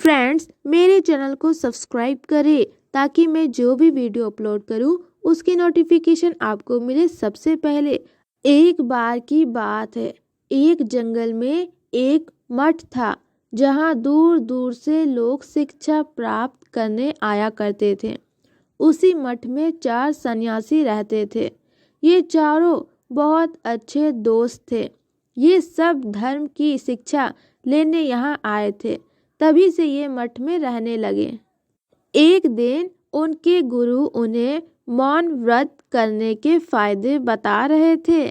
Friends, मेरे channel को subscribe करें ताकि मैं जो भी वीडियो अपलोड करूं उसकी नोटिफिकेशन आपको मिले सबसे पहले। एक बार की बात है, एक जंगल में एक मठ था जहां दूर दूर से लोग शिक्षा प्राप्त करने आया करते थे। उसी मठ में 4 सन्यासी रहते थे। ये चारों बहुत अच्छे दोस्त थे। ये सब धर्म की शिक्षा लेने यहाँ आए थे, तभी से ये मठ में रहने लगे। एक दिन उनके गुरु उन्हें मौन व्रत करने के फायदे बता रहे थे।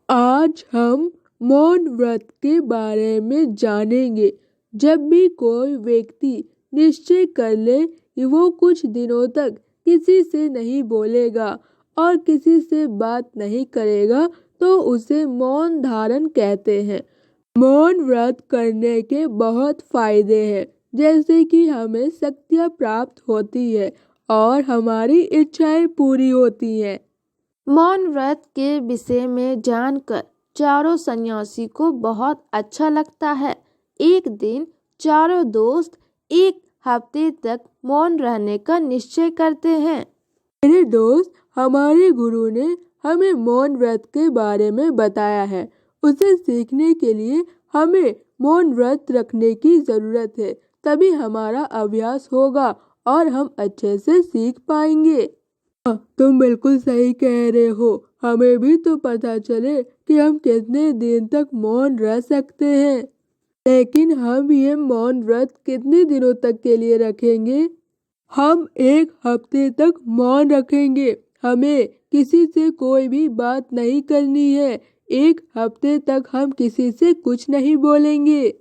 आज हम मौन व्रत के बारे में जानेंगे। जब भी कोई व्यक्ति निश्चय कर ले कि वो कुछ दिनों तक किसी से नहीं बोलेगा और किसी से बात नहीं करेगा तो उसे मौन धारण कहते हैं। मौन व्रत करने के बहुत फायदे हैं, जैसे कि हमें शक्तियाँ प्राप्त होती है और हमारी इच्छाएं पूरी होती हैं। मौन व्रत के विषय में जानकर चारों सन्यासी को बहुत अच्छा लगता है। एक दिन चारों दोस्त एक हफ्ते तक मौन रहने का निश्चय करते हैं। मेरे दोस्त, हमारे गुरु ने हमें मौन व्रत के बारे में बताया है। उसे सीखने के लिए हमें मौन व्रत रखने की जरूरत है, तभी हमारा अभ्यास होगा और हम अच्छे से सीख पाएंगे। तुम बिल्कुल सही कह रहे हो। हमें भी तो पता चले कि हम कितने दिन तक मौन रह सकते हैं। लेकिन हम ये मौन व्रत कितने दिनों तक के लिए रखेंगे? हम 1 हफ्ते तक मौन रखेंगे। हमें किसी से कोई भी बात नहीं करनी है। 1 हफ्ते तक हम किसी से कुछ नहीं बोलेंगे।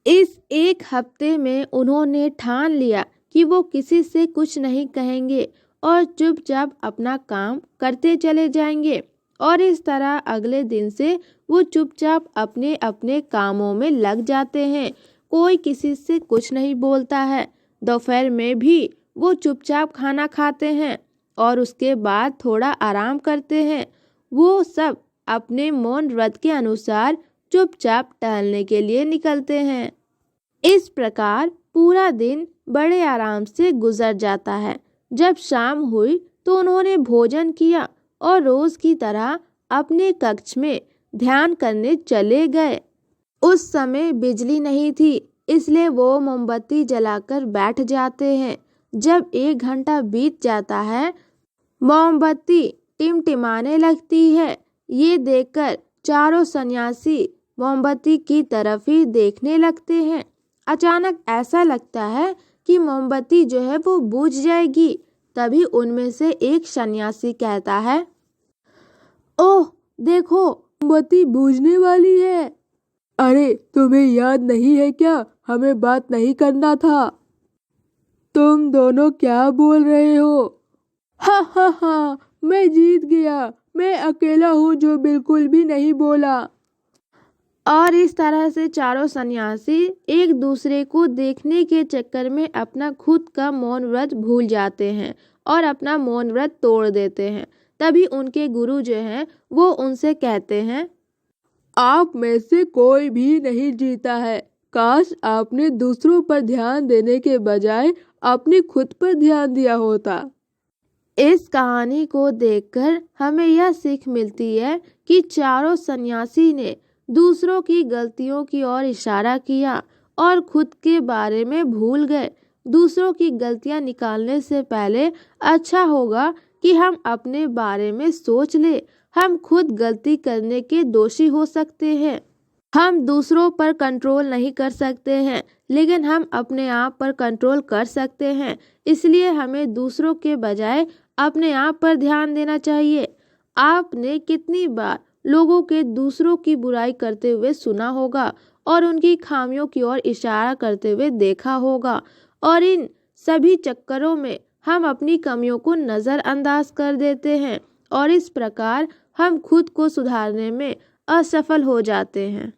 इस 1 हफ्ते में उन्होंने ठान लिया कि वो किसी से कुछ नहीं कहेंगे और चुपचाप अपना काम करते चले जाएंगे। और इस तरह अगले दिन से वो चुपचाप अपने अपने कामों में लग जाते हैं। कोई किसी से कुछ नहीं बोलता है। दोपहर में भी वो चुपचाप खाना खाते हैं और उसके बाद थोड़ा आराम करते हैं। वो सब अपने मौन व्रत के अनुसार चुपचाप टहलने के लिए निकलते हैं। इस प्रकार पूरा दिन बड़े आराम से गुजर जाता है। जब शाम हुई तो उन्होंने भोजन किया और रोज की तरह अपने कक्ष में ध्यान करने चले गए। उस समय बिजली नहीं थी, इसलिए वो मोमबत्ती जलाकर बैठ जाते हैं। जब 1 घंटा बीत जाता है, मोमबत्ती टिमटिमाने लगती है। ये देखकर चारों सन्यासी मोमबत्ती की तरफ ही देखने लगते हैं। अचानक ऐसा लगता है कि मोमबत्ती जो है वो बुझ जाएगी। तभी उनमें से एक सन्यासी कहता है, ओह देखो, मोमबत्ती बुझने वाली है। अरे, तुम्हें याद नहीं है क्या? हमें बात नहीं करना था। तुम दोनों क्या बोल रहे हो? हा हा हा, मैं जीत गया। मैं अकेला हूँ जो बिल्कुल भी नहीं बोला। और इस तरह से चारों सन्यासी एक दूसरे को देखने के चक्कर में अपना खुद का मौन व्रत भूल जाते हैं और अपना मौन व्रत तोड़ देते हैं। तभी उनके गुरु जो हैं वो उनसे कहते हैं, आप में से कोई भी नहीं जीता है। काश आपने दूसरों पर ध्यान देने के बजाय अपने खुद पर ध्यान दिया होता। इस कहानी को देखकर हमें यह सीख मिलती है कि चारों सन्यासी ने दूसरों की गलतियों की ओर इशारा किया और खुद के बारे में भूल गए। दूसरों की गलतियां निकालने से पहले अच्छा होगा कि हम अपने बारे में सोच ले। हम खुद गलती करने के दोषी हो सकते हैं। हम दूसरों पर कंट्रोल नहीं कर सकते हैं, लेकिन हम अपने आप पर कंट्रोल कर सकते हैं। इसलिए हमें दूसरों के बजाय अपने आप पर ध्यान देना चाहिए। आपने कितनी बार लोगों के दूसरों की बुराई करते हुए सुना होगा और उनकी खामियों की ओर इशारा करते हुए देखा होगा, और इन सभी चक्करों में हम अपनी कमियों को नज़रअंदाज कर देते हैं और इस प्रकार हम खुद को सुधारने में असफल हो जाते हैं।